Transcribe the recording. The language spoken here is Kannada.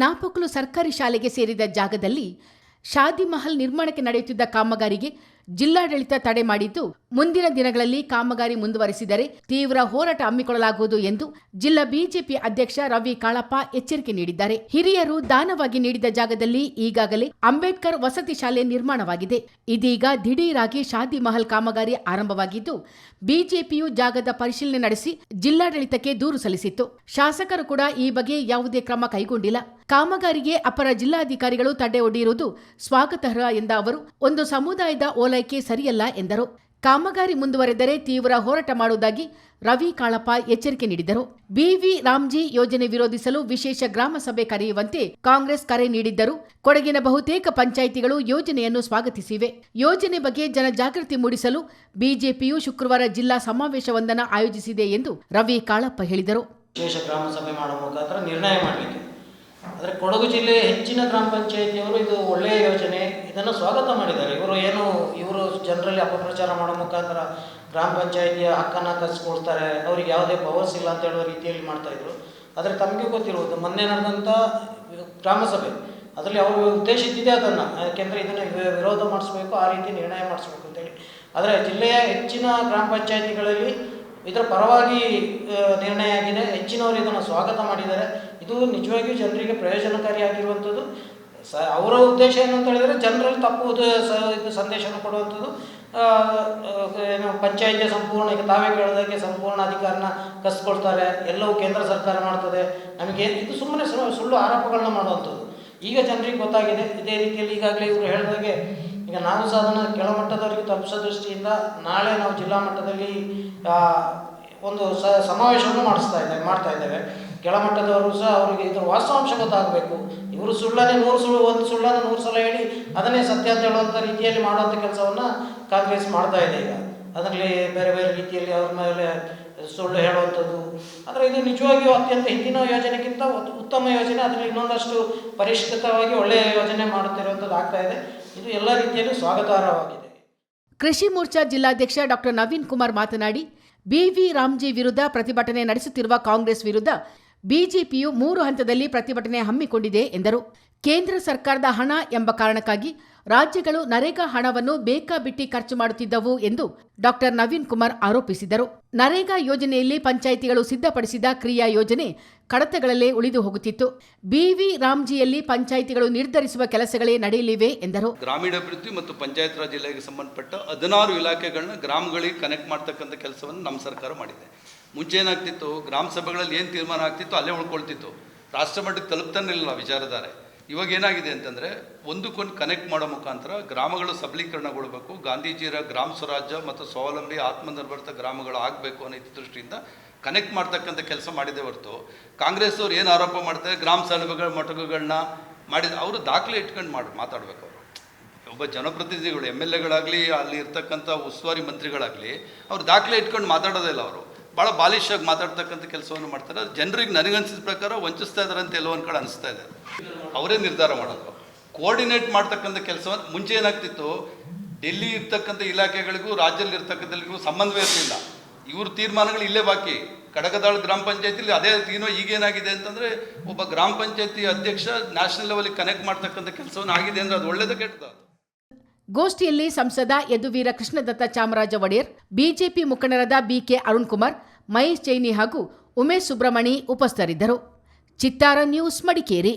ನಾಪೊಕ್ಲು ಸರ್ಕಾರಿ ಶಾಲೆಗೆ ಸೇರಿದ ಜಾಗದಲ್ಲಿ ಶಾದಿ ಮಹಲ್ ನಿರ್ಮಾಣಕ್ಕೆ ನಡೆಯುತ್ತಿದ್ದ ಕಾಮಗಾರಿಗೆ ಜಿಲ್ಲಾಡಳಿತ ತಡೆ ಮಾಡಿದ್ದು, ಮುಂದಿನ ದಿನಗಳಲ್ಲಿ ಕಾಮಗಾರಿ ಮುಂದುವರೆಸಿದರೆ ತೀವ್ರ ಹೋರಾಟ ಹಮ್ಮಿಕೊಳ್ಳಲಾಗುವುದು ಎಂದು ಜಿಲ್ಲಾ ಬಿಜೆಪಿ ಅಧ್ಯಕ್ಷ ರವಿ ಕಾಳಪ್ಪ ಎಚ್ಚರಿಕೆ ನೀಡಿದ್ದಾರೆ. ಹಿರಿಯರು ದಾನವಾಗಿ ನೀಡಿದ ಜಾಗದಲ್ಲಿ ಈಗಾಗಲೇ ಅಂಬೇಡ್ಕರ್ ವಸತಿ ಶಾಲೆ ನಿರ್ಮಾಣವಾಗಿದೆ. ಇದೀಗ ದಿಢೀರಾಗಿ ಶಾದಿ ಮಹಲ್ ಕಾಮಗಾರಿ ಆರಂಭವಾಗಿದ್ದು, ಬಿಜೆಪಿಯು ಜಾಗದ ಪರಿಶೀಲನೆ ನಡೆಸಿ ಜಿಲ್ಲಾಡಳಿತಕ್ಕೆ ದೂರು ಸಲ್ಲಿಸಿತ್ತು. ಶಾಸಕರು ಕೂಡ ಈ ಬಗ್ಗೆ ಯಾವುದೇ ಕ್ರಮ ಕೈಗೊಂಡಿಲ್ಲ. ಕಾಮಗಾರಿಗೆ ಅಪರ ಜಿಲ್ಲಾಧಿಕಾರಿಗಳು ತಡೆ ಒಡ್ಡಿರುವುದು ಸ್ವಾಗತಾರ್ಹ ಎಂದ ಅವರು, ಒಂದು ಸಮುದಾಯದ ಓಲೈಕೆ ಸರಿಯಲ್ಲ ಎಂದರು. ಕಾಮಗಾರಿ ಮುಂದುವರೆದರೆ ತೀವ್ರ ಹೋರಾಟ ಮಾಡುವುದಾಗಿ ರವಿ ಕಾಳಪ್ಪ ಎಚ್ಚರಿಕೆ ನೀಡಿದರು. ಬಿವಿ ರಾಮ್ಜಿ ಯೋಜನೆ ವಿರೋಧಿಸಲು ವಿಶೇಷ ಗ್ರಾಮ ಸಭೆ ಕರೆಯುವಂತೆ ಕಾಂಗ್ರೆಸ್ ಕರೆ ನೀಡಿದ್ದರೂ ಕೊಡಗಿನ ಬಹುತೇಕ ಪಂಚಾಯಿತಿಗಳು ಯೋಜನೆಯನ್ನು ಸ್ವಾಗತಿಸಿವೆ. ಯೋಜನೆ ಬಗ್ಗೆ ಜನಜಾಗೃತಿ ಮೂಡಿಸಲು ಬಿಜೆಪಿಯು ಶುಕ್ರವಾರ ಜಿಲ್ಲಾ ಸಮಾವೇಶವೊಂದನ್ನು ಆಯೋಜಿಸಿದೆ ಎಂದು ರವಿ ಕಾಳಪ್ಪ ಹೇಳಿದರು. ವಿಶೇಷ ಗ್ರಾಮ ಸಭೆ ಮಾಡುವ ಮುಖಾಂತರ ನಿರ್ಣಯ ಮಾಡಲಿಕ್ಕೆ, ಆದರೆ ಕೊಡಗು ಜಿಲ್ಲೆಯ ಹೆಚ್ಚಿನ ಗ್ರಾಮ ಪಂಚಾಯಿತಿಯವರು ಇದು ಒಳ್ಳೆಯ ಯೋಜನೆ, ಇದನ್ನು ಸ್ವಾಗತ ಮಾಡಿದ್ದಾರೆ. ಇವರು ಜನರಲ್ಲಿ ಅಪಪ್ರಚಾರ ಮಾಡೋ ಮುಖಾಂತರ ಗ್ರಾಮ ಪಂಚಾಯಿತಿಯ ಹಕ್ಕನ್ನು ಕಸಿಕೊಳ್ತಾರೆ, ಅವರಿಗೆ ಯಾವುದೇ ಪವರ್ಸ್ ಇಲ್ಲ ಅಂತ ಹೇಳುವ ರೀತಿಯಲ್ಲಿ ಮಾಡ್ತಾಯಿದ್ರು. ಆದರೆ ತಮಗೆ ಗೊತ್ತಿರುವುದು, ಮೊನ್ನೆ ನಡೆದಂಥ ಗ್ರಾಮ ಸಭೆ ಅದರಲ್ಲಿ ಅವರು ಉದ್ದೇಶ ಇದ್ದಿದೆ ಅದನ್ನು, ಯಾಕೆಂದರೆ ಇದನ್ನು ವಿರೋಧ ಮಾಡಿಸ್ಬೇಕು, ಆ ರೀತಿ ನಿರ್ಣಯ ಮಾಡಿಸ್ಬೇಕು ಅಂತೇಳಿ. ಆದರೆ ಜಿಲ್ಲೆಯ ಹೆಚ್ಚಿನ ಗ್ರಾಮ ಪಂಚಾಯಿತಿಗಳಲ್ಲಿ ಇದರ ಪರವಾಗಿ ನಿರ್ಣಯ ಆಗಿದೆ. ಹೆಚ್ಚಿನವರು ಇದನ್ನು ಸ್ವಾಗತ ಮಾಡಿದ್ದಾರೆ. ಇದು ನಿಜವಾಗಿಯೂ ಜನರಿಗೆ ಪ್ರಯೋಜನಕಾರಿಯಾಗಿರುವಂಥದ್ದು. ಅವರ ಉದ್ದೇಶ ಏನು ಅಂತ ಹೇಳಿದರೆ, ಜನರಲ್ಲಿ ತಪ್ಪು ಸಂದೇಶವನ್ನು ಕೊಡುವಂಥದ್ದು. ಏನು ಪಂಚಾಯಿತಿಯ ಸಂಪೂರ್ಣ, ಈಗ ತಾವೇ ಕೇಳೋದಕ್ಕೆ ಸಂಪೂರ್ಣ ಅಧಿಕಾರನ ಕಸ್ಕೊಳ್ತಾರೆ, ಎಲ್ಲವೂ ಕೇಂದ್ರ ಸರ್ಕಾರ ಮಾಡ್ತದೆ, ನಮಗೆ ಇದು ಸುಮ್ಮನೆ ಸುಳ್ಳು ಆರೋಪಗಳನ್ನ ಮಾಡುವಂಥದ್ದು. ಈಗ ಜನರಿಗೆ ಗೊತ್ತಾಗಿದೆ. ಇದೇ ರೀತಿಯಲ್ಲಿ ಈಗಾಗಲೇ ಇವರು ಹೇಳಿದಾಗೆ ಈಗ ನಾವು ಸಹ ಅದನ್ನು ಕೆಳಮಟ್ಟದವರಿಗೆ ತಲುಪಿಸೋ ದೃಷ್ಟಿಯಿಂದ ನಾಳೆ ನಾವು ಜಿಲ್ಲಾ ಮಟ್ಟದಲ್ಲಿ ಒಂದು ಸಮಾವೇಶವನ್ನು ಮಾಡ್ತಾ ಇದ್ದೇವೆ. ಕೆಳಮಟ್ಟದವರು ಸಹ ಅವರಿಗೆ ಇದರ ವಾಸ್ತವಾಂಶ ಗೊತ್ತಾಗಬೇಕು. ಇವರು ಒಂದು ಸುಳ್ಳನ್ನು 100 ಸಲ ಹೇಳಿ ಅದನ್ನೇ ಸತ್ಯ ಅಂತ ಹೇಳುವಂಥ ರೀತಿಯಲ್ಲಿ ಮಾಡುವಂಥ ಕೆಲಸವನ್ನು ಕಾಂಗ್ರೆಸ್ ಮಾಡ್ತಾ ಇದೆ. ಈಗ ಅದರಲ್ಲಿ ಬೇರೆ ಬೇರೆ ರೀತಿಯಲ್ಲಿ ಅವ್ರ ಮೇಲೆ ಸುಳ್ಳು ಹೇಳುವಂಥದ್ದು. ಆದರೆ ಇದು ನಿಜವಾಗಿಯೂ ಅತ್ಯಂತ ಹಿಂದಿನ ಯೋಜನೆಗಿಂತ ಉತ್ತಮ ಯೋಜನೆ. ಅದರಲ್ಲಿ ಇನ್ನೊಂದಷ್ಟು ಪರಿಷ್ಕೃತವಾಗಿ ಒಳ್ಳೆಯ ಯೋಜನೆ ಮಾಡುತ್ತಿರುವಂಥದ್ದು ಆಗ್ತಾ ಇದೆ. ಇದು ಎಲ್ಲ ರೀತಿಯಲ್ಲೂ ಸ್ವಾಗತಾರ್ಹವಾಗಿದೆ. ಕೃಷಿ ಮೋರ್ಚಾ ಜಿಲ್ಲಾಧ್ಯಕ್ಷ ಡಾಕ್ಟರ್ ನವೀನ್ ಕುಮಾರ್ ಮಾತನಾಡಿ, ಬಿವಿ ರಾಮ್ಜಿ ವಿರುದ್ಧ ಪ್ರತಿಭಟನೆ ನಡೆಸುತ್ತಿರುವ ಕಾಂಗ್ರೆಸ್ ವಿರುದ್ಧ ಬಿಜೆಪಿಯು 3 ಹಂತದಲ್ಲಿ ಪ್ರತಿಭಟನೆ ಹಮ್ಮಿಕೊಂಡಿದೆ ಎಂದರು. ಕೇಂದ್ರ ಸರ್ಕಾರದ ಹಣ ಎಂಬ ಕಾರಣಕ್ಕಾಗಿ ರಾಜ್ಯಗಳು ನರೇಗಾ ಹಣವನ್ನು ಬೇಕಾಬಿಟ್ಟಿ ಖರ್ಚು ಮಾಡುತ್ತಿದ್ದವು ಎಂದು ಡಾಕ್ಟರ್ ನವೀನ್ ಕುಮಾರ್ ಆರೋಪಿಸಿದರು. ನರೇಗಾ ಯೋಜನೆಯಲ್ಲಿ ಪಂಚಾಯಿತಿಗಳು ಸಿದ್ಧಪಡಿಸಿದ ಕ್ರಿಯಾ ಯೋಜನೆ ಕಡತಗಳಲ್ಲೇ ಉಳಿದು ಹೋಗುತ್ತಿತ್ತು. ಬಿವಿ ರಾಮ್ಜಿಯಲ್ಲಿ ಪಂಚಾಯಿತಿಗಳು ನಿರ್ಧರಿಸುವ ಕೆಲಸಗಳೇ ನಡೆಯಲಿವೆ ಎಂದರು. ಗ್ರಾಮೀಣಾಭಿವೃದ್ಧಿ ಮತ್ತು ಪಂಚಾಯತ್ ರಾಜ್ ಇಲಾಖೆಗೆ ಸಂಬಂಧಪಟ್ಟ 16 ಇಲಾಖೆಗಳನ್ನ ಗ್ರಾಮಗಳಿಗೆ ಕನೆಕ್ಟ್ ಮಾಡ್ತಕ್ಕಂಥ ಕೆಲಸವನ್ನು ನಮ್ಮ ಸರ್ಕಾರ ಮಾಡಿದೆ. ಮುಂಚೆ ಏನಾಗ್ತಿತ್ತು, ಗ್ರಾಮ ಸಭೆಗಳಲ್ಲಿ ಏನು ತೀರ್ಮಾನ ಆಗ್ತಿತ್ತು ಅಲ್ಲೇ ಉಳ್ಕೊಳ್ತಿತ್ತು, ರಾಷ್ಟ್ರ ಮಟ್ಟಕ್ಕೆ ತಲುಪ್ತಾನೆ ಇಲ್ಲ ವಿಚಾರಧಾರೆ. ಇವಾಗ ಏನಾಗಿದೆ ಅಂತಂದರೆ, ಒಂದಕ್ಕೊಂದು ಕನೆಕ್ಟ್ ಮಾಡೋ ಮುಖಾಂತರ ಗ್ರಾಮಗಳು ಸಬಲೀಕರಣಗೊಳ್ಳಬೇಕು, ಗಾಂಧೀಜಿಯರ ಗ್ರಾಮ ಸ್ವರಾಜ್ಯ ಮತ್ತು ಸ್ವಾವಲಂಬಿ ಆತ್ಮನಿರ್ಭರಿತ ಗ್ರಾಮಗಳು ಆಗಬೇಕು ಅನ್ನೋ ದೃಷ್ಟಿಯಿಂದ ಕನೆಕ್ಟ್ ಮಾಡ್ತಕ್ಕಂಥ ಕೆಲಸ ಮಾಡಿದೆ ಹೊರತು, ಕಾಂಗ್ರೆಸ್ ಅವ್ರು ಏನು ಆರೋಪ ಮಾಡ್ತಾರೆ, ಗ್ರಾಮ ಸಭೆಗಳ ಮೊಟಕುಗಳನ್ನ ಮಾಡಿದ ಅವರು ದಾಖಲೆ ಇಟ್ಕೊಂಡು ಮಾತಾಡಬೇಕು. ಅವರು ಒಬ್ಬ ಜನಪ್ರತಿನಿಧಿಗಳು, MLAಗಳಾಗಲಿ, ಅಲ್ಲಿ ಇರ್ತಕ್ಕಂಥ ಉಸ್ತುವಾರಿ ಮಂತ್ರಿಗಳಾಗಲಿ, ಅವ್ರು ದಾಖಲೆ ಇಟ್ಕೊಂಡು ಮಾತಾಡೋದೇ ಇಲ್ಲ. ಅವರು ಭಾಳ ಬಾಲಿಶಾಗಿ ಮಾತಾಡ್ತಕ್ಕಂಥ ಕೆಲಸವನ್ನು ಮಾಡ್ತಾರೆ. ಜನರಿಗೆ ನನಗನ್ಸಿದ ಪ್ರಕಾರ ವಂಚಿಸ್ತಾ ಇದ್ದಾರೆ ಅಂತ ಎಲ್ಲೋ ಒಂದು ಕಡೆ ಅನಿಸ್ತಾ ಇದೆ. ಅವರೇ ನಿರ್ಧಾರ ಮಾಡೋದು, ಕೋಆರ್ಡಿನೇಟ್ ಮಾಡ್ತಕ್ಕಂಥ ಕೆಲಸವನ್ನು. ಮುಂಚೆ ಏನಾಗ್ತಿತ್ತು, ಡೆಲ್ಲಿ ಇರ್ತಕ್ಕಂಥ ಇಲಾಖೆಗಳಿಗೂ ರಾಜ್ಯದಲ್ಲಿ ಇರ್ತಕ್ಕಂಥಗಳಿಗೂ ಸಂಬಂಧವೇ ಇರಲಿಲ್ಲ. ಇವ್ರ ತೀರ್ಮಾನಗಳು ಇಲ್ಲೇ ಬಾಕಿ. ಕಡಕದಾಳು ಗ್ರಾಮ ಪಂಚಾಯತಿಲಿ ಅದೇ ಈಗೇನಾಗಿದೆ ಅಂತಂದರೆ, ಒಬ್ಬ ಗ್ರಾಮ ಪಂಚಾಯತಿ ಅಧ್ಯಕ್ಷ ನ್ಯಾಷನಲ್ ಲೆವೆಲ್ಗೆ ಕನೆಕ್ಟ್ ಮಾಡ್ತಕ್ಕಂಥ ಕೆಲಸವನ್ನು ಆಗಿದೆ ಅಂದರೆ ಅದು ಒಳ್ಳೇದು ಕೆಟ್ಟದ. ಗೋಷ್ಠಿಯಲ್ಲಿ ಸಂಸದ ಯದುವೀರ ಕೃಷ್ಣದತ್ತ ಚಾಮರಾಜ ಒಡೆಯರ್, ಬಿಜೆಪಿ ಮುಖಂಡರಾದ ಬಿಕೆ ಅರುಣ್ ಕುಮಾರ್, ಮಹೇಶ್ ಚೈನಿ ಹಾಗೂ ಉಮೇಶ್ ಸುಬ್ರಹ್ಮಣಿ ಉಪಸ್ಥಿತರಿದ್ದರು. ಚಿತ್ತಾರ ನ್ಯೂಸ್, ಮಡಿಕೇರಿ.